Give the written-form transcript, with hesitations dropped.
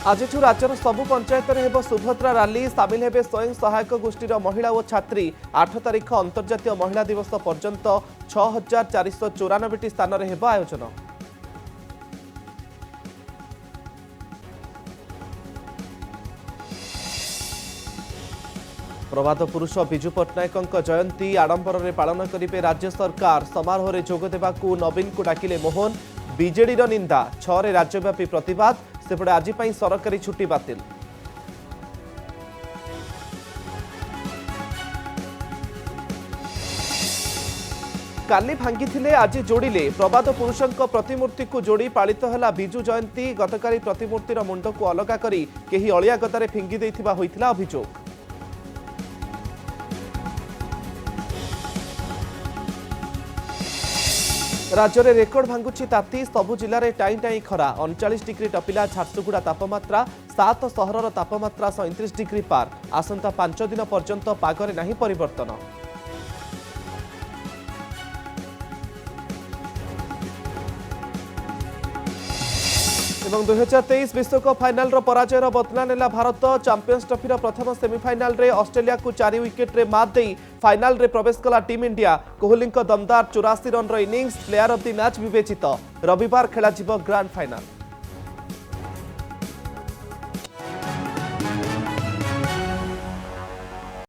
आज राज्यर सबु पंचायत में सुभद्रा रैली सामिल हेबे स्वयं सहायक गोष्ठीर महिला और छात्री 8 तारिख अंतर्जातीय महिला दिवस पर्यंत 6494 स्थान में हेब आयोजन। प्रभात पुरुष विजु पट्टनायक जयंती आडंबर में पालन करेंगे राज्य सरकार। समारोह में जोग देवाकू नवीन को डाकिले मोहन। बीजेडी निंदा 6 राज्यव्यापी प्रतिवाद। सेपटे आज सरकारी छुट्टी बातिल। काली भांगी आज जोड़िले प्रबाद पुरुषों प्रतिमूर्ति को जोड़ी पालित है विजु जयंती। गतकाली प्रतिमूर्तिर मुंड को अलगा करी केही अलिया गदारे फिंगी देथिबा होइथिला अभियोग। राज्य में रेकर्ड भांगुची ताती। सबु जिले में टाई टाई खरा। 39 डिग्री टपिला झारसुगुड़ा तापमात्रा। 7 सहरर तापमात्रा 37 डिग्री पार। आसंता 5 दिन पर्यंत पागरे नहीं परिवर्तन। एवं 2023 विश्वकप फाइनाल पराजयर बदला नेला भारत। चैंपियंस ट्रॉफी प्रथम सेमीफाइनाल रे ऑस्ट्रेलिया को 4 विकेट रे मात दे फाइनाल रे प्रवेश कला टीम इंडिया। कोहली दमदार 84 run innings player of the match विवेचित। रविवार खेला ग्रांड फाइनाल।